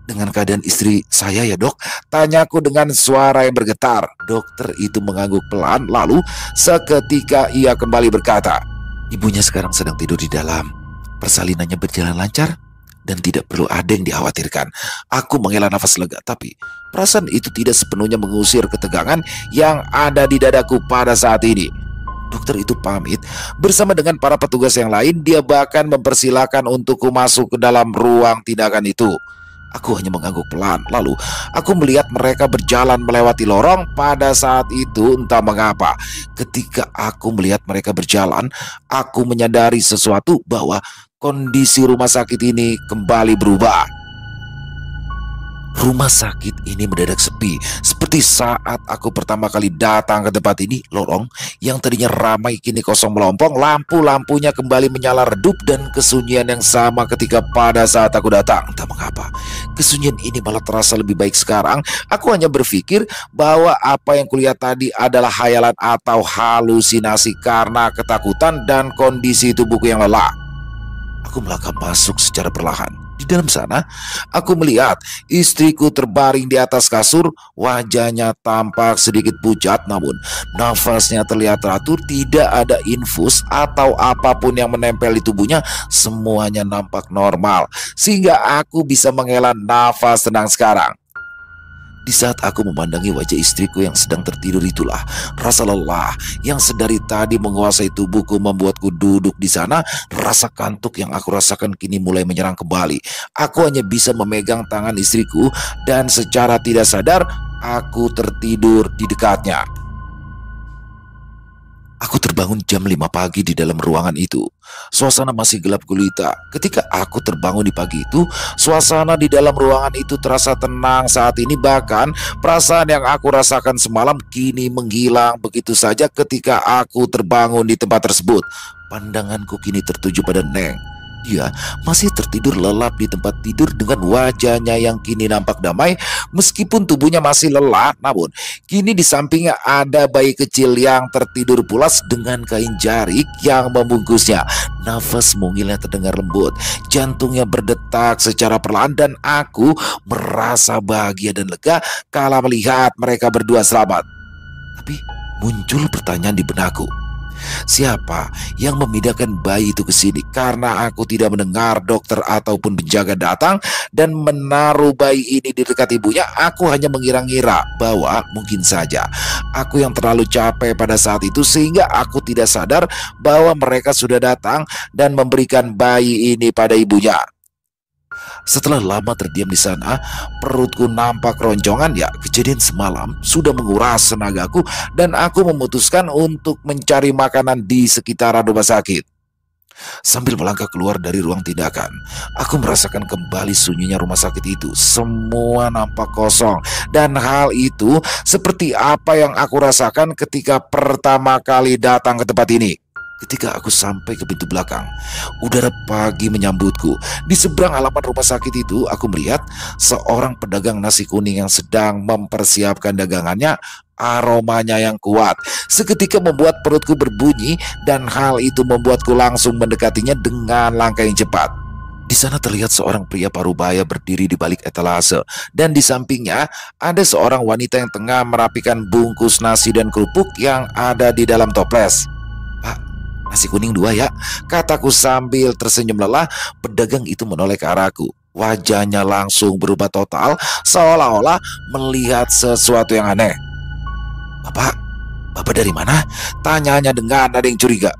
dengan keadaan istri saya ya, Dok?" Tanyaku dengan suara yang bergetar. Dokter itu mengangguk pelan, lalu seketika ia kembali berkata, "Ibunya sekarang sedang tidur di dalam. Persalinannya berjalan lancar dan tidak perlu ada yang dikhawatirkan." Aku menghela nafas lega, tapi perasaan itu tidak sepenuhnya mengusir ketegangan yang ada di dadaku pada saat ini. Dokter itu pamit bersama dengan para petugas yang lain. Dia bahkan mempersilahkan untukku masuk ke dalam ruang tindakan itu. Aku hanya mengangguk pelan. Lalu aku melihat mereka berjalan melewati lorong. Pada saat itu entah mengapa, ketika aku melihat mereka berjalan, aku menyadari sesuatu, bahwa kondisi rumah sakit ini kembali berubah. Rumah sakit ini mendadak sepi, seperti saat aku pertama kali datang ke tempat ini. Lorong yang tadinya ramai kini kosong melompong, lampu-lampunya kembali menyala redup, dan kesunyian yang sama ketika pada saat aku datang. Entah mengapa, kesunyian ini malah terasa lebih baik sekarang. Aku hanya berpikir bahwa apa yang kulihat tadi adalah khayalan atau halusinasi karena ketakutan dan kondisi tubuhku yang lelah. Aku melangkah masuk secara perlahan. Di dalam sana, aku melihat istriku terbaring di atas kasur. Wajahnya tampak sedikit pucat, namun nafasnya terlihat teratur. Tidak ada infus atau apapun yang menempel di tubuhnya. Semuanya nampak normal, sehingga aku bisa menghela nafas tenang sekarang. Di saat aku memandangi wajah istriku yang sedang tertidur itulah, rasa lelah yang sedari tadi menguasai tubuhku membuatku duduk di sana. Rasa kantuk yang aku rasakan kini mulai menyerang kembali. Aku hanya bisa memegang tangan istriku, dan secara tidak sadar aku tertidur di dekatnya. Aku terbangun jam 5 pagi di dalam ruangan itu. Suasana masih gelap gulita. Ketika aku terbangun di pagi itu, suasana di dalam ruangan itu terasa tenang saat ini. Bahkan perasaan yang aku rasakan semalam kini menghilang begitu saja ketika aku terbangun di tempat tersebut. Pandanganku kini tertuju pada Neng. Dia masih tertidur lelap di tempat tidur dengan wajahnya yang kini nampak damai. Meskipun tubuhnya masih lelah, namun kini di sampingnya ada bayi kecil yang tertidur pulas dengan kain jarik yang membungkusnya. Nafas mungilnya terdengar lembut, jantungnya berdetak secara perlahan, dan aku merasa bahagia dan lega kala melihat mereka berdua selamat. Tapi muncul pertanyaan di benakku. Siapa yang memindahkan bayi itu ke sini? Karena aku tidak mendengar dokter ataupun penjaga datang dan menaruh bayi ini di dekat ibunya. Aku hanya mengira-ngira bahwa mungkin saja aku yang terlalu capek pada saat itu, sehingga aku tidak sadar bahwa mereka sudah datang dan memberikan bayi ini pada ibunya. Setelah lama terdiam di sana, perutku nampak roncongan. Ya, kejadian semalam sudah menguras tenagaku, dan aku memutuskan untuk mencari makanan di sekitaran rumah sakit. Sambil melangkah keluar dari ruang tindakan, aku merasakan kembali sunyinya rumah sakit itu. Semua nampak kosong, dan hal itu seperti apa yang aku rasakan ketika pertama kali datang ke tempat ini. Ketika aku sampai ke pintu belakang, udara pagi menyambutku. Di seberang halaman rumah sakit itu, aku melihat seorang pedagang nasi kuning yang sedang mempersiapkan dagangannya. Aromanya yang kuat seketika membuat perutku berbunyi, dan hal itu membuatku langsung mendekatinya dengan langkah yang cepat. Di sana terlihat seorang pria parubaya berdiri di balik etalase, dan di sampingnya ada seorang wanita yang tengah merapikan bungkus nasi dan kerupuk yang ada di dalam toples. "Pak, nasi kuning 2 ya," kataku sambil tersenyum lelah. Pedagang itu menoleh ke arahku. Wajahnya langsung berubah total, seolah-olah melihat sesuatu yang aneh. Bapak dari mana?" tanyanya dengan nada yang curiga.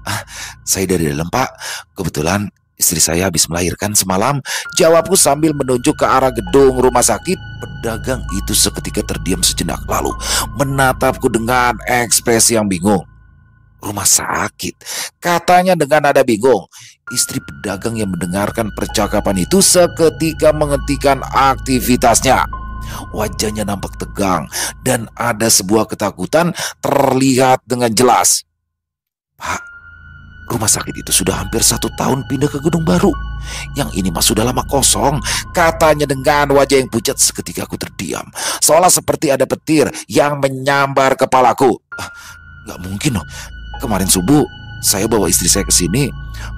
Saya dari dalam, Pak. Kebetulan istri saya habis melahirkan semalam," jawabku sambil menunjuk ke arah gedung rumah sakit. Pedagang itu seketika terdiam sejenak, lalu menatapku dengan ekspresi yang bingung. "Rumah sakit?" katanya dengan nada bingung. Istri pedagang yang mendengarkan percakapan itu seketika menghentikan aktivitasnya. Wajahnya nampak tegang, dan ada sebuah ketakutan terlihat dengan jelas. "Pak, rumah sakit itu sudah hampir 1 tahun pindah ke gedung baru. Yang ini mah sudah lama kosong," katanya dengan wajah yang pucat. Seketika aku terdiam, seolah seperti ada petir yang menyambar kepalaku. Nggak mungkin loh. Kemarin subuh saya bawa istri saya ke sini,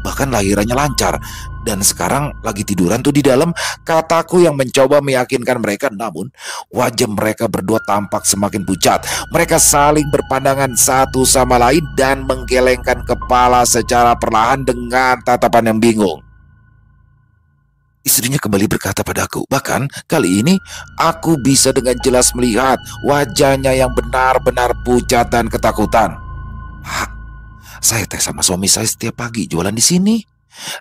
bahkan lahirannya lancar, dan sekarang lagi tiduran tuh di dalam, kataku yang mencoba meyakinkan mereka. Namun wajah mereka berdua tampak semakin pucat. Mereka saling berpandangan satu sama lain dan menggelengkan kepala secara perlahan dengan tatapan yang bingung. Istrinya kembali berkata padaku. Bahkan kali ini aku bisa dengan jelas melihat wajahnya yang benar-benar pucat dan ketakutan. "Pak, saya teh sama suami saya setiap pagi jualan di sini.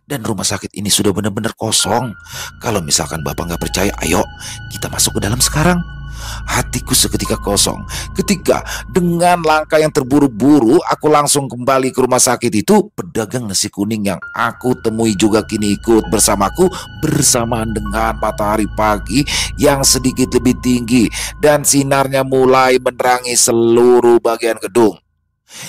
Dan rumah sakit ini sudah benar-benar kosong. Kalau misalkan Bapak nggak percaya, ayo kita masuk ke dalam sekarang. Hatiku seketika kosong ketika dengan langkah yang terburu-buru aku langsung kembali ke rumah sakit itu. Pedagang nasi kuning yang aku temui juga kini ikut bersamaku, bersamaan dengan matahari pagi yang sedikit lebih tinggi dan sinarnya mulai menerangi seluruh bagian gedung.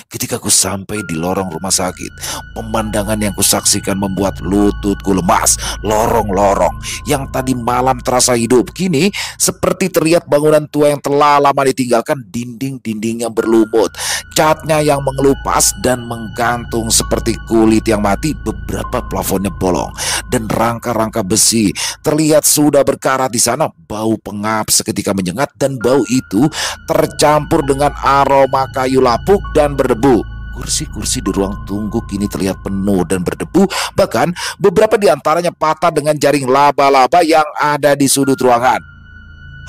Ketika ku sampai di lorong rumah sakit, pemandangan yang kusaksikan membuat lututku lemas. Lorong-lorong yang tadi malam terasa hidup, kini seperti terlihat bangunan tua yang telah lama ditinggalkan. Dinding-dindingnya berlumut, catnya yang mengelupas dan menggantung seperti kulit yang mati. Beberapa plafonnya bolong dan rangka-rangka besi terlihat sudah berkarat di sana. Bau pengap seketika menyengat dan bau itu tercampur dengan aroma kayu lapuk dan berdebu. Kursi-kursi di ruang tunggu kini terlihat penuh dan berdebu, bahkan beberapa di antaranya patah dengan jaring laba-laba yang ada di sudut ruangan.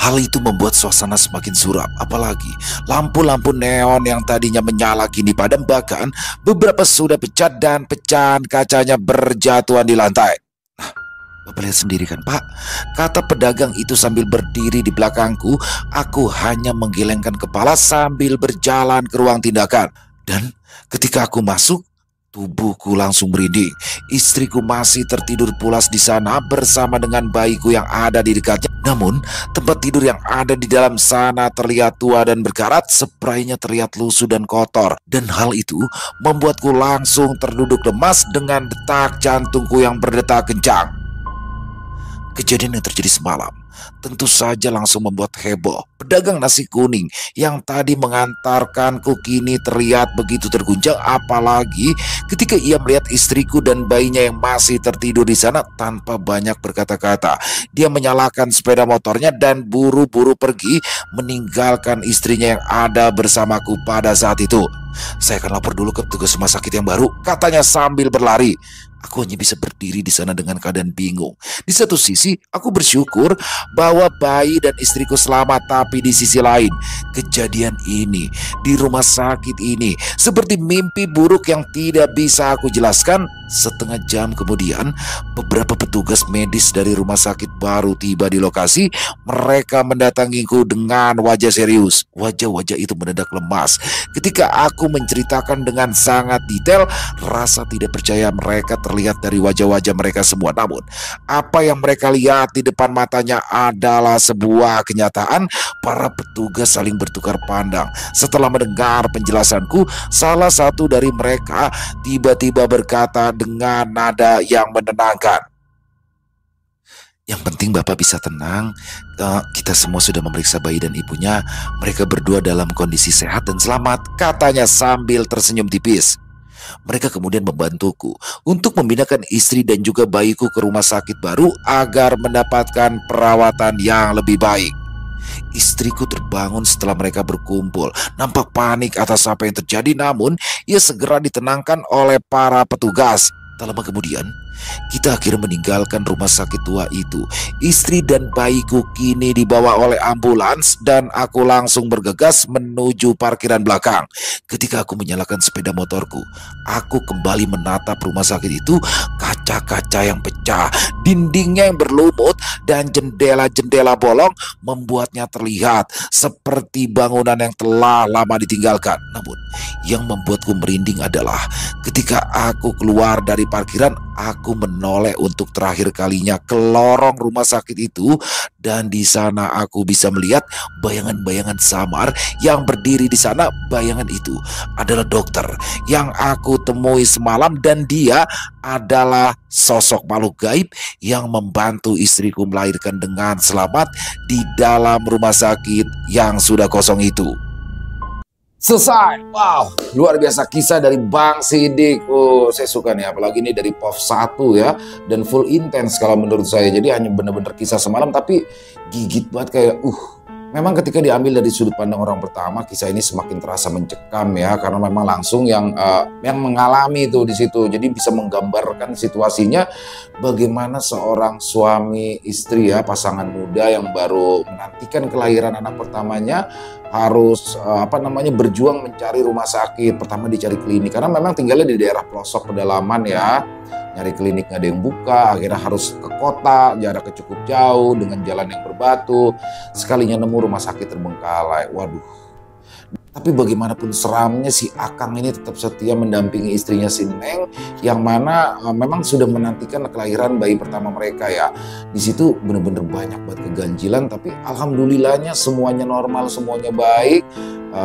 Hal itu membuat suasana semakin suram, apalagi lampu-lampu neon yang tadinya menyala kini padam, bahkan beberapa sudah pecah dan pecahan kacanya berjatuhan di lantai. Bapak lihat sendiri kan, Pak, kata pedagang itu sambil berdiri di belakangku. Aku hanya menggelengkan kepala sambil berjalan ke ruang tindakan. Dan ketika aku masuk, tubuhku langsung merinding. Istriku masih tertidur pulas di sana bersama dengan bayiku yang ada di dekatnya. Namun tempat tidur yang ada di dalam sana terlihat tua dan berkarat. Spraynya terlihat lusuh dan kotor. Dan hal itu membuatku langsung terduduk lemas dengan detak jantungku yang berdetak kencang. Kejadian yang terjadi semalam tentu saja langsung membuat heboh. Pedagang nasi kuning yang tadi mengantarkanku kini terlihat begitu terguncang, apalagi ketika ia melihat istriku dan bayinya yang masih tertidur di sana. Tanpa banyak berkata-kata, dia menyalakan sepeda motornya dan buru-buru pergi meninggalkan istrinya yang ada bersamaku pada saat itu. Saya akan lapor dulu ke petugas rumah sakit yang baru, katanya sambil berlari. Aku hanya bisa berdiri di sana dengan keadaan bingung. Di satu sisi, aku bersyukur bahwa bayi dan istriku selamat, tapi di sisi lain, kejadian ini di rumah sakit ini seperti mimpi buruk yang tidak bisa aku jelaskan. Setengah jam kemudian, beberapa petugas medis dari rumah sakit baru tiba di lokasi. Mereka mendatangiku dengan wajah serius. Wajah-wajah itu mendadak lemas ketika aku menceritakan dengan sangat detail. Rasa tidak percaya mereka terlihat dari wajah-wajah mereka semua. Namun apa yang mereka lihat di depan matanya adalah sebuah kenyataan. Para petugas saling bertukar pandang. Setelah mendengar penjelasanku, salah satu dari mereka tiba-tiba berkata dengan nada yang menenangkan, "Yang penting Bapak bisa tenang. Kita semua sudah memeriksa bayi dan ibunya. Mereka berdua dalam kondisi sehat dan selamat," katanya sambil tersenyum tipis. Mereka kemudian membantuku untuk memindahkan istri dan juga bayiku ke rumah sakit baru agar mendapatkan perawatan yang lebih baik. Istriku terbangun setelah mereka berkumpul, nampak panik atas apa yang terjadi, namun ia segera ditenangkan oleh para petugas. Tak lama kemudian, kita akhirnya meninggalkan rumah sakit tua itu. Istri dan bayiku kini dibawa oleh ambulans dan aku langsung bergegas menuju parkiran belakang. Ketika aku menyalakan sepeda motorku, aku kembali menatap rumah sakit itu. Kaca-kaca yang pecah, dindingnya yang berlumut, dan jendela-jendela bolong membuatnya terlihat seperti bangunan yang telah lama ditinggalkan. Namun, yang membuatku merinding adalah ketika aku keluar dari parkiran, aku menoleh untuk terakhir kalinya ke lorong rumah sakit itu, dan di sana aku bisa melihat bayangan-bayangan samar yang berdiri di sana. Bayangan itu adalah dokter yang aku temui semalam, dan dia adalah sosok makhluk gaib yang membantu istriku melahirkan dengan selamat di dalam rumah sakit yang sudah kosong itu. Selesai. Wow, luar biasa kisah dari Bang Sidik. Oh, saya suka nih, apalagi ini dari POV 1 ya, dan full intens kalau menurut saya. Jadi hanya benar-benar kisah semalam tapi gigit banget, kayak memang ketika diambil dari sudut pandang orang pertama, kisah ini semakin terasa mencekam ya, karena memang langsung yang mengalami itu di situ. Jadi bisa menggambarkan situasinya bagaimana seorang suami istri ya, pasangan muda yang baru menantikan kelahiran anak pertamanya harus berjuang mencari rumah sakit. Pertama dicari klinik karena memang tinggalnya di daerah pelosok pedalaman ya. nyari klinik nggak ada yang buka, akhirnya harus ke kota, jaraknya cukup jauh dengan jalan yang berbatu, sekalinya nemu rumah sakit terbengkalai. Waduh. Tapi bagaimanapun seramnya, si Akang ini tetap setia mendampingi istrinya si Neng, yang mana memang sudah menantikan kelahiran bayi pertama mereka ya. Di situ bener-bener banyak banget keganjilan, tapi alhamdulillahnya semuanya normal, semuanya baik.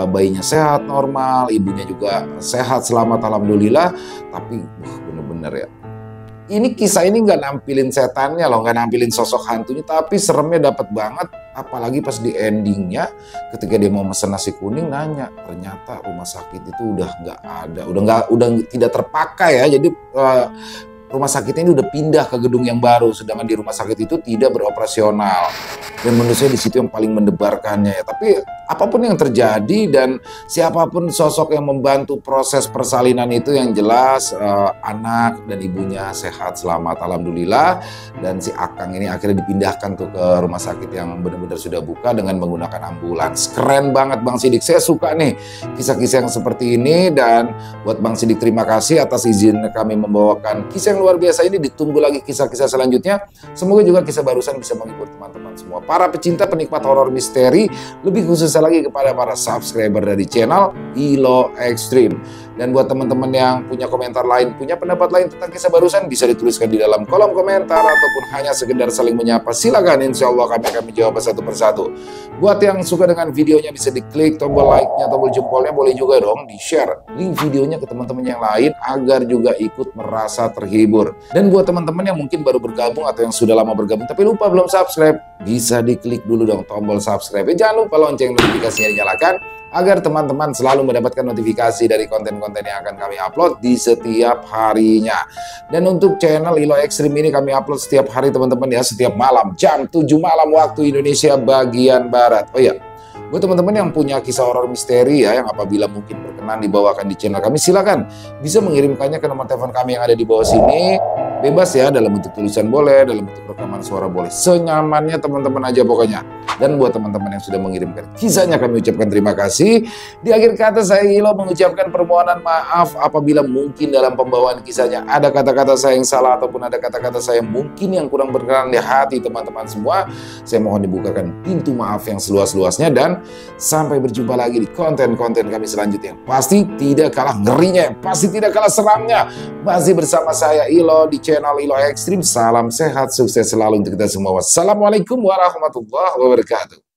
Bayinya sehat normal, ibunya juga sehat selamat alhamdulillah. Tapi bener-bener ya, ini kisah ini nggak nampilin setannya loh, nggak nampilin sosok hantunya, tapi seremnya dapat banget. Apalagi pas di endingnya, ketika dia mau mesen nasi kuning, nanya, ternyata rumah sakit itu udah nggak ada, udah tidak terpakai ya. Jadi rumah sakit ini udah pindah ke gedung yang baru, sedangkan di rumah sakit itu tidak beroperasional. Dan menurut saya di situ yang paling mendebarkannya ya. Tapi apapun yang terjadi dan siapapun sosok yang membantu proses persalinan itu, yang jelas anak dan ibunya sehat selamat alhamdulillah. Dan si Akang ini akhirnya dipindahkan tuh ke rumah sakit yang benar-benar sudah buka dengan menggunakan ambulans. Keren banget Bang Sidik, saya suka nih kisah-kisah yang seperti ini. Dan buat Bang Sidik terima kasih atas izin kami membawakan kisah yang luar biasa ini. Ditunggu lagi kisah-kisah selanjutnya. Semoga juga kisah barusan bisa menghibur teman-teman semua, para pecinta penikmat horor misteri, lebih khususnya lagi kepada para subscriber dari channel Ilo Extreme. Dan buat teman-teman yang punya komentar lain, punya pendapat lain tentang kisah barusan, bisa dituliskan di dalam kolom komentar ataupun hanya sekedar saling menyapa. Silakan, insya Allah kami akan menjawab satu persatu. Buat yang suka dengan videonya, bisa diklik tombol like-nya, tombol jempolnya, boleh juga dong di-share link videonya ke teman-teman yang lain agar juga ikut merasa terhibur. Dan buat teman-teman yang mungkin baru bergabung atau yang sudah lama bergabung tapi lupa belum subscribe, bisa diklik dulu dong tombol subscribe. Jangan lupa lonceng notifikasinya dinyalakan agar teman-teman selalu mendapatkan notifikasi dari konten-konten yang akan kami upload di setiap harinya. Dan untuk channel Ilo Extreme ini kami upload setiap hari teman-teman ya, setiap malam jam 7 malam waktu Indonesia bagian Barat. Oh iya, buat teman-teman yang punya kisah horor misteri ya, yang apabila mungkin berkenan dibawakan di channel kami, silakan bisa mengirimkannya ke nomor telepon kami yang ada di bawah sini. Bebas ya, dalam bentuk tulisan boleh, dalam bentuk rekaman suara boleh, senyamannya teman-teman aja pokoknya. Dan buat teman-teman yang sudah mengirimkan kisahnya, kami ucapkan terima kasih. Di akhir kata saya Ilo mengucapkan permohonan maaf apabila mungkin dalam pembawaan kisahnya ada kata-kata saya yang salah ataupun ada kata-kata saya mungkin yang kurang berkenan di hati teman-teman semua. Saya mohon dibukakan pintu maaf yang seluas-luasnya, dan sampai berjumpa lagi di konten-konten kami selanjutnya. Pasti tidak kalah ngerinya, pasti tidak kalah seramnya. Masih bersama saya Ilo di channel Ilo Extreme. Salam sehat, sukses selalu untuk kita semua. Wassalamualaikum warahmatullahi wabarakatuh.